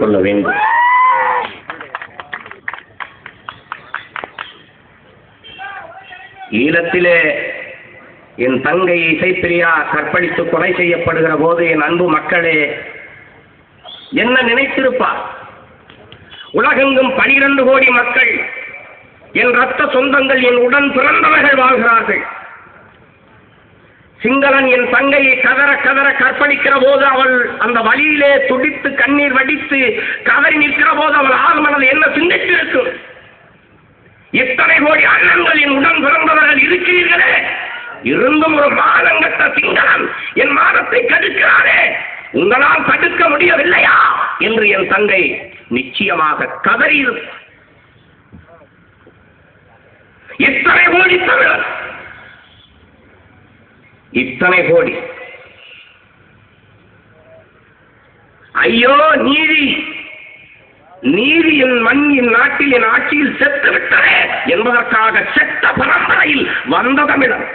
கொள்ள வேண்டும். ஈழத்திலே என் தங்கை இசைப்பிரியா கற்பழித்து கொலை செய்யப்படுகிற போது என் அன்பு மக்களே என்ன நினைத்திருப்பார்? உலகெங்கும் 12 கோடி மக்கள், என் ரத்த சொந்தங்கள், என் உடன் பிறந்தவர்கள் வாழ்கிறார்கள். சிங்களன் என் தங்கையை கதற கதற கற்பழிக்கிற போது அவள் அந்த வழியிலே துடித்து கண்ணீர் வடித்து கதறி நிற்கிற போது அவள் ஆழ்மனது என்ன சிந்தித்து இருக்கும்? இத்தனை கோடி அண்ணன்கள் என் உடன் பிறந்தவர்கள் இருக்கிறீர்களே, இருந்தும் ஒரு மானங்கட்ட சிங்களன் என் மானத்தை கடுக்கிறாரே, உங்களால் தடுக்க முடியவில்லையா என்று என் தங்கை நிச்சயமாக கதறி இருக்கும். இத்தனை கோடி தமிழர், இத்தனை கோடி, ஐயோ நீதி நீதி என் மண், என் நாட்டில், என் ஆட்சியில் செத்து விட்டதே என்பதற்காக செத்த பரம்பரையில் வந்த தமிழர்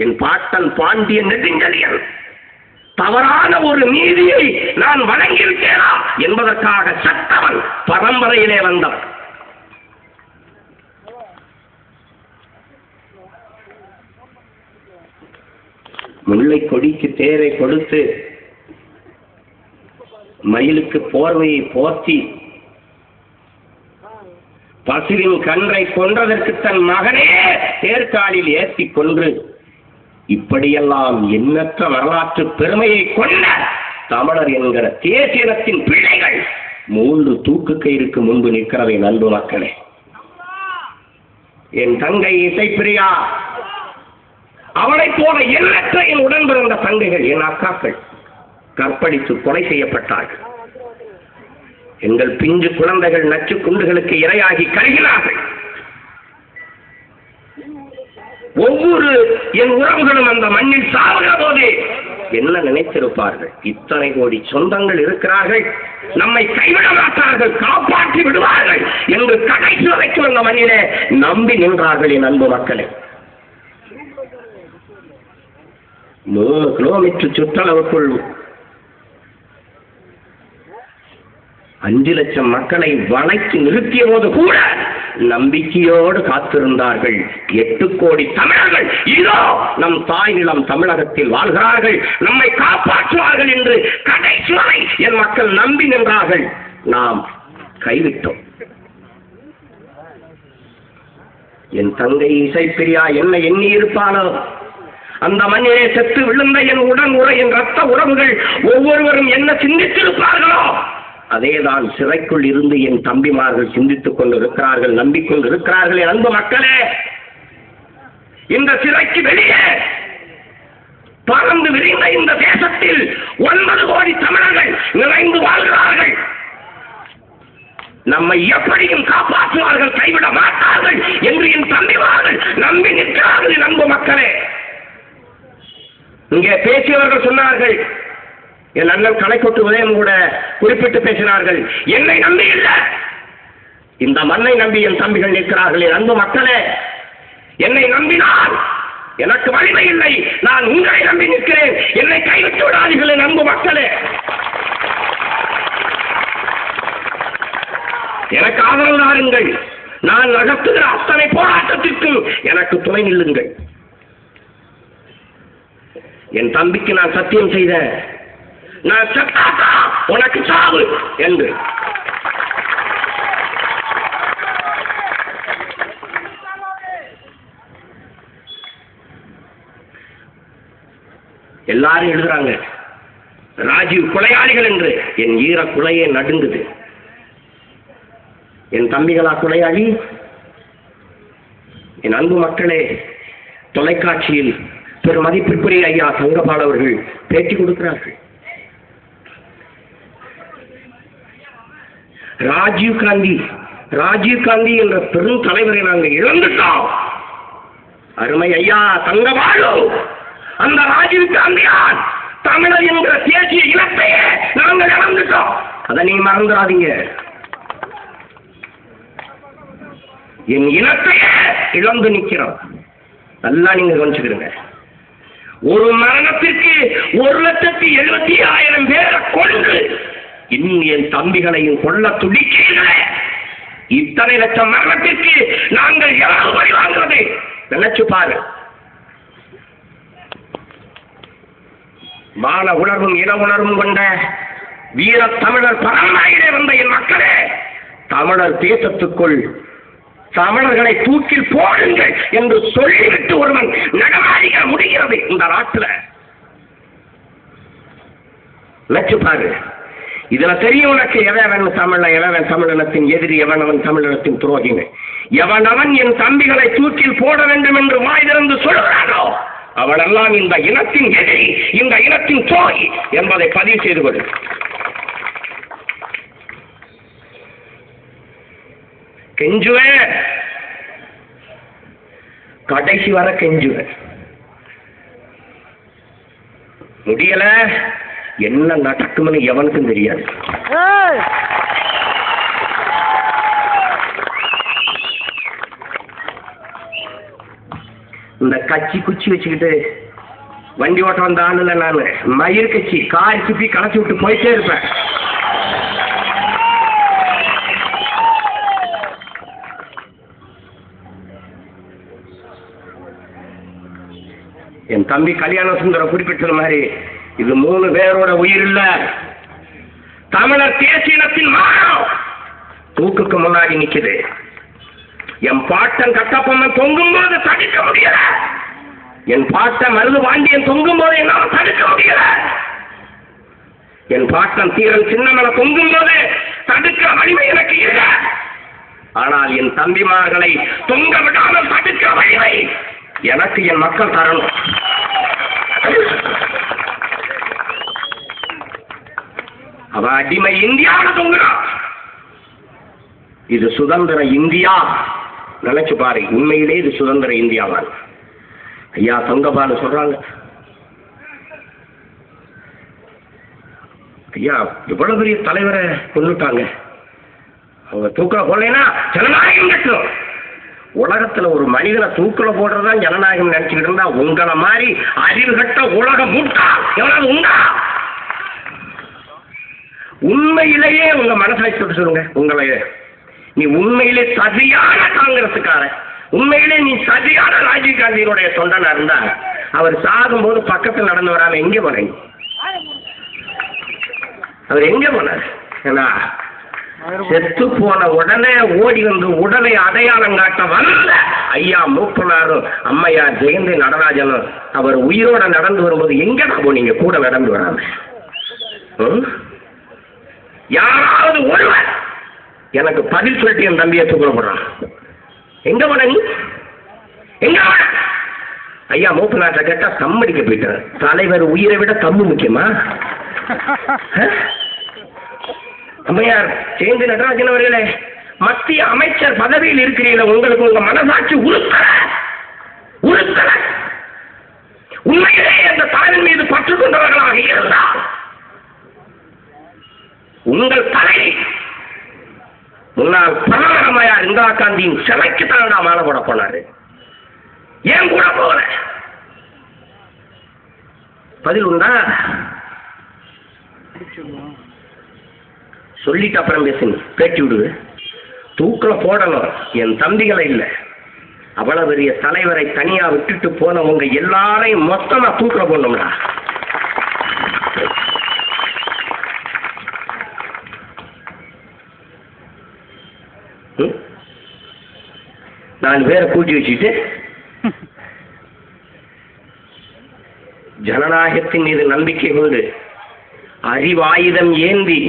என் பாட்டன் பாண்டிய நெடுஞ்செழியன் தவறான ஒரு நீதியை நான் வழங்கியிருக்கேனா என்பதற்காக செத்தவன் பரம்பரையிலே வந்தவன். முல்லை கொடிக்கு தேரை கொடுத்து மயிலுக்கு போர்வையை போர்த்தி பசுவின் கன்றை கொன்றதற்கு தன் மகனே தேர்காலில் ஏற்றி கொன்று இப்படியெல்லாம் எண்ணற்ற வரலாற்று பெருமையை கொண்ட தமிழர் என்கிற தேசியத்தின் பிள்ளைகள் 3 தூக்கு கயிறுக்கு முன்பு நிற்கிறவை அன்பு மக்களே. என் தங்கை இசைப்பிரியா, அவளை போல எண்ணற்ற என் உடன் பிறந்த தங்கைகள், என் அக்காக்கள் கற்பழித்து கொலை செய்யப்பட்டார்கள். எங்கள் பிஞ்சு குழந்தைகள் நச்சு குண்டுகளுக்கு இரையாகி கருகினார்கள். ஒவ்வொரு என் உறவுகளும் அந்த மண்ணில் சாவுகிற போதே என்ன நினைத்திருப்பார்கள்? இத்தனை கோடி சொந்தங்கள் இருக்கிறார்கள், நம்மை கைவிட மாட்டார்கள், காப்பாற்றி விடுவார்கள் என்று கடைசி வரைக்கும் அந்த மண்ணிலே நம்பி நின்றார்கள் என் அன்பு மக்களே. 3 கிலோமீட்டர் சுற்றளவுக்குள் 5 லட்சம் மக்களை வளைத்து நிறுத்திய போது கூட நம்பிக்கையோடு காத்திருந்தார்கள் 8 கோடி தமிழர்கள். இதோ நம் தாய் நிலம் தமிழகத்தில் வாழ்கிறார்கள், நம்மை காப்பாற்றுவார்கள் என்று கடைசி வரை என் மக்கள் நம்பி நின்றார்கள். நாம் கைவிட்டோம். என் தங்கை இசைப்பிரியா என்ன எண்ணி இருப்பானோ? அந்த மண்ணிலே செத்து விழுந்த என் உடன் உற என் ரத்த உறவுகள் ஒவ்வொருவரும் என்ன சிந்தித்திருப்பார்களோ அதேதான் சிறைக்குள் இருந்து என் தம்பிமார்கள் சிந்தித்துக் கொண்டிருக்கிறார்கள், நம்பிக்கொண்டிருக்கிறார்கள். என் அன்பு மக்களே, இந்த சிறைக்கு வெளியே பறந்து விரிந்த இந்த தேசத்தில் 9 கோடி தமிழர்கள் நிறைந்து வாழ்கிறார்கள். நம்மை எப்படியும் காப்பாற்றுவார்கள், கைவிட மாட்டார்கள் என்று என் தம்பிமார்கள் நம்பி நிற்கிறார்கள். என் அன்பு மக்களே, இங்கே பேசியவர்கள் சொன்னார்கள், என் அண்ணன் கலைக்கொட்டு உதயம் கூட குறிப்பிட்டு பேசினார்கள், என்னை நம்பி இல்லை, இந்த மண்ணை நம்பி என் தம்பிகள் நிற்கிறார்கள். என் அன்பு மக்களே, என்னை நம்பினால் எனக்கு வலிமை இல்லை, நான் உங்களை நம்பி நிற்கிறேன், என்னை கைவிட்டு விடாதீர்கள். என் அன்பு மக்களே, எனக்கு ஆதரவு தாருங்கள், நான் நடத்துகிற அத்தனை போராட்டத்திற்கும் எனக்கு துணை நில்லுங்கள். என் தம்பிக்கு நான் சத்தியம் செய்த, நான் சத்தாத்தா உனக்கு சாவு என்று. எல்லாரும் எழுதுறாங்க ராஜீவ் கொலையாளிகள் என்று. என் ஈர குலையே நடுங்குது. என் தம்பிகளா கொலையாளி? என் அன்பு மக்களே, தொலைக்காட்சியில் பெரும் மதிப்பிற்குரிய ஐயா தங்கபால் அவர்கள் பேட்டி கொடுக்கிறார்கள். ராஜீவ் காந்தி என்ற பெரும் தலைவரை நாங்கள் இழந்துட்டோம். அருமை ஐயா தங்கபாலு, அந்த ராஜீவ் காந்தியால் தமிழர் என்ற தேசிய இனத்தையே நாங்கள் இழந்துட்டோம். அதை நீ மறந்துடாதீங்க. என் இனத்தையே இழந்து நிற்கிறோம். நல்லா நீங்க கவனிச்சுக்கிறீங்க. ஒரு மரணத்திற்கு 1,70,70,000 பேரை கொண்டு இன்னும் என் தம்பிகளையும் கொல்ல துடிக்கிறீர்களே, இத்தனை லட்சம் மரணத்திற்கு நாங்கள் எவ்வளவு பழி வாங்குவது நினைச்சு பாரு. மான உணர்வும் இன உணர்வும் கொண்ட வீர தமிழர் பரம்பரையிலே வந்த என் மக்களே, தமிழர் தேசத்துக்குள் தமிழர்களை தூக்கில் போடுங்கள் என்று சொல்லிவிட்டு ஒருவன் நடமாடிக்க முடிகிறது இந்த நாட்டில். நினைச்சு பாரு. இதுல தெரியும் உனக்கு எவன் தமிழ, எவன் தமிழினத்தின் எதிரி, எவனவன் தமிழினத்தின் துரோகிங்க. எவனவன் என் தம்பிகளை தூக்கில் போட வேண்டும் என்று வாய் திறந்து சொல்கிறானோ அவனெல்லாம் இந்த இனத்தின் எதிரி, இந்த இனத்தின் துரோகி என்பதை பதிவு செய்து கொள். கெஞ்சுவேன், கடைசி வர கெஞ்சுவேன். முடியல, என்ன நடக்கும்னு எவனுக்கும் தெரியாது. இந்த கட்சி குச்சி வச்சுக்கிட்டு வண்டி ஓட்ட வந்த ஆளுல நான் மயிர் கட்சி காய் சுப்பி களைச்சி விட்டு போயிட்டே இருப்பேன். என் தம்பி கல்யாண சுந்தரம் குறிப்பிட்டது மாதிரி இது 3 பேரோட உயிர் இல்ல, தமிழர் தேசியத்தின் மானம் தூக்குக்கு முன்னாடி நிக்குது. என் பாட்டன் கட்டப்பொம்மன் தொங்கும் போது தடுக்க முடியல, என் பாட்டன் மருது பாண்டியன் தொங்கும் போது என்னால தடுக்க முடியல, என் பாட்டன் தீரன் சின்னமலை தொங்கும் போது தடுக்கிற வலிமை எனக்கு இல்லை. ஆனால் என் தம்பிமார்களை தொங்க விடாமல் தடுக்கிற வலிமை எனக்கு என் மக்கள் தரணும். அவ அடிமை இந்தியாவில் தொங்குறான், இது சுதந்திர இந்தியா. நினைச்சு பாரு, உண்மையிலே இது சுதந்திர இந்தியாவான். ஐயா தங்கபாலு சொல்றாங்க, ஐயா இவ்வளவு பெரிய தலைவரை கொண்டுட்டாங்க, அவங்க தூக்கல போடலைன்னா ஜனநாயகம் கட்டும். உலகத்துல ஒரு மனிதனை தூக்கல போடுறதுதான் ஜனநாயகம் நினைச்சுக்கிட்டு இருந்தா உங்களை மாதிரி அறிவு கட்ட உலகம் முட்டா எவ்வளவு உண்டா? உண்மையிலேயே உங்க மனசை சொல்லுங்க, உங்களை நீ உண்மையிலே சரியான காங்கிரசுக்கார, உண்மையிலே நீ சரியான ராஜீவ் காந்தியினுடைய தொண்டனா இருந்தா அவர் சாகும் போது பக்கத்தில் நடந்து வராம எங்க போனீங்க? அவர் எங்க போனார்? ஏன்னா செத்து போன உடனே ஓடி வந்து உடலை அடையாளம் காட்ட வரல ஐயா மூப்பனாரும் அம்மையார் ஜெயந்தி நடராஜனும் அவர் உயிரோட நடந்து வரும்போது எங்கடா போனீங்க கூட நடந்து வராம? யாராவது ஒருவர் எனக்கு பதில் சொல்லிட்டு என் தம்பியை தூக்கல போடுறான். எங்க போன நீ? எங்க போன? ஐயா மூப்பனாட்ட கேட்டா தம்மடிக்க போயிட்டார். தலைவர் உயிரை விட தம்மு முக்கியமா? அம்மையார் ஜெயந்தி நடராஜன் அவர்களே, மத்திய அமைச்சர் பதவியில் இருக்கிறீர்கள், உங்களுக்கு உங்க மனசாட்சி உறுத்தல உண்மையிலே அந்த தாயின் மீது பற்று கொண்டவர்களாக இருந்தால் உங்கள் தலை முன்னாள் பிரதமர் அம்மையார் இந்திரா காந்தியின் சிலைக்கு தானடா மாலை போட போனாரு, ஏன் கூட போகல? பதில் உண்டா? சொல்லிட்டு அப்புறம் பேசுங்க, பேட்டி விடுது. தூக்கில போடணும் என் தம்பிகளை இல்லை, அவ்வளவு பெரிய தலைவரை தனியா விட்டுட்டு போனவங்க எல்லாரையும் மொத்தமா தூக்கில போடணும்டா. நாலு பேரை கூட்டி வச்சுட்டு ஜனநாயகத்தின் மீது நம்பிக்கை கொண்டு அறிவாயுதம் ஏந்தி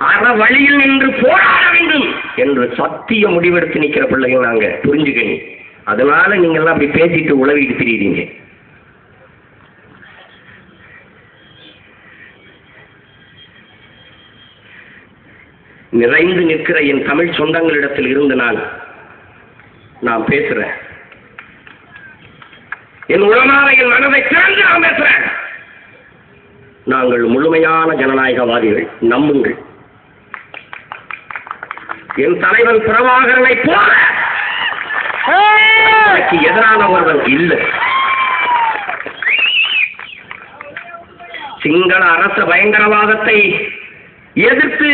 அற வழியில் நின்று போராட வேண்டும் என்று சத்திய முடிவெடுத்து நிற்கிற பிள்ளைங்க நாங்க, புரிஞ்சுக்கணும். அதனால நீங்க எல்லாம் அப்படி பேசிட்டு உளவிட்டு திரியுறீங்க. நிறைந்து நிற்கிற என் தமிழ் சொந்தங்களிடத்தில் இருந்து நான் பேசுறேன். என் உளமாற என் மனதை திறந்து நான் பேசுறேன். நாங்கள் முழுமையான ஜனநாயகவாதிகள், நம்புங்கள். என் தலைவன் பிரபாகரனை போல எதிரான ஒருவன் இல்லை. சிங்கள அரச பயங்கரவாதத்தை எதிர்த்து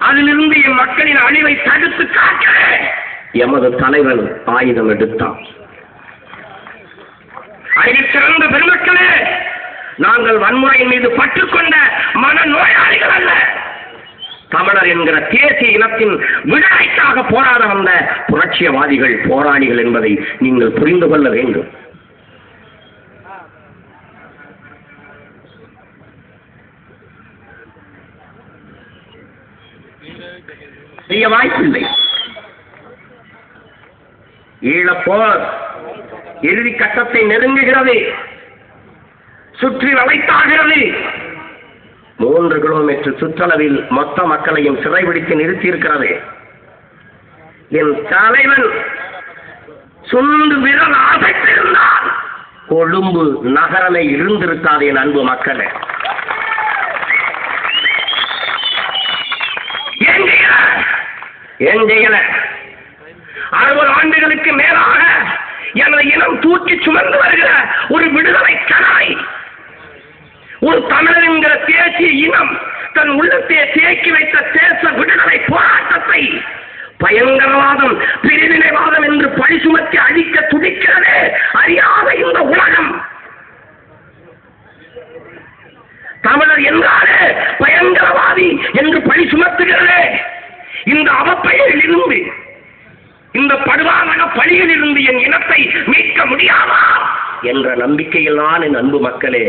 அதிலிருந்து என் மக்களின் அழிவை தடுத்து காக்க எமது தலைவன் ஆயுதம் எடுத்தான். அதில் சிறந்த பெருமக்களே, நாங்கள் வன்முறையின் மீது பற்றுக்கொண்ட மனநோயாளிகள் அல்ல. தமிழர் என்கிற தேசிய இனத்தின் விடுதலைக்காக போராட வந்த புரட்சியவாதிகள், போராளிகள் என்பதை நீங்கள் புரிந்து கொள்ள வேண்டும். செய்ய வாய்ப்பில்லை. ஈழப்போர் இறுதி கட்டத்தை நெருங்குகிறது, சுற்றி வளைத்தாகிறது. 3 கிலோமீட்டர் சுற்றளவில் மொத்த மக்களையும் சிறைபிடித்து நிறுத்தியிருக்கிறது. என் தலைவன் சுண்டு விரல் ஆசைத்திருந்தால் கொழும்பு நகரமே இருந்திருக்காது. என் அன்பு மக்களே, ஏன் செய்யல? 60 ஆண்டுகளுக்கு மேலாக எனது இனம் தூக்கி சுமந்து வருகிற ஒரு விடுதலை கனாய், ஒரு தமிழர் என்கிற தேசிய இனம் தன் உள்ளத்தை தேக்கி வைத்த தேச விடுதலை போராட்டத்தை பயங்கரவாதம், பிரிவினைவாதம் என்று பழி சுமத்தி அழிக்க துடிக்கிறதே அறியாத இந்த உலகம். தமிழர் என்றாலே பயங்கரவாதி என்று பழி சுமத்துகிறதே. இந்த அவப்பெயரில் இருந்து, இந்த படுவான பழியில் இருந்து என் இனத்தை மீட்க முடியாதா என்ற நம்பிக்கையில் நான், என் அன்பு மக்களே,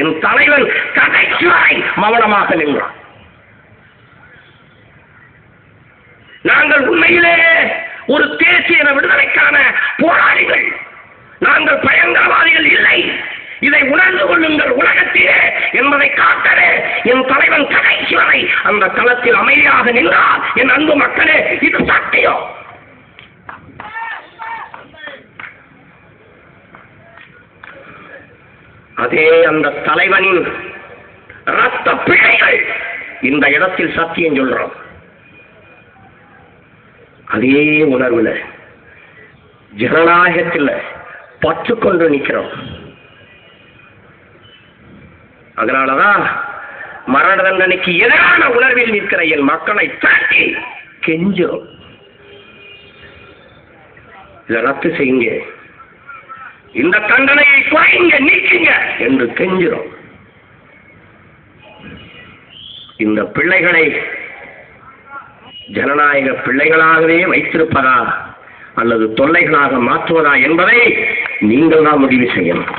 என் தலைவன் கடைசி வரை மௌனமாக நின்றான். நாங்கள் உண்மையிலே ஒரு தேசிய விடுதலைக்கான போராளிகள், நாங்கள் பயங்கரவாதிகள் இல்லை. இதை உணர்ந்து கொள்ளுங்கள் உலகத்திலே என்பதை காட்டவே என் தலைவன் கடைசி வரை அந்த களத்தில் அமைதியாக நின்றார். என் அன்பு மக்களே, இது சத்தியம். அதே அந்த தலைவனின் ரத்த பிழைகள் இந்த இடத்தில் சத்தியம் சொல்றோம். அதே உணர்வுல ஜனநாயகத்தில் பற்றுக்கொண்டு நிற்கிறோம். அதனாலதான் மரண தண்டனைக்கு எதிரான உணர்வில் நிற்கிற என் மக்களை தாக்கி கெஞ்சும், இதை ரத்து செய்யுங்க, இந்த தண்டனையை குறைங்க, நீக்குங்க என்று கெஞ்சுறோம். இந்த பிள்ளைகளை ஜனநாயக பிள்ளைகளாகவே வைத்திருப்பதா அல்லது தொல்லைகளாக மாற்றுவதா என்பதை நீங்கள் தான் முடிவு செய்யணும்.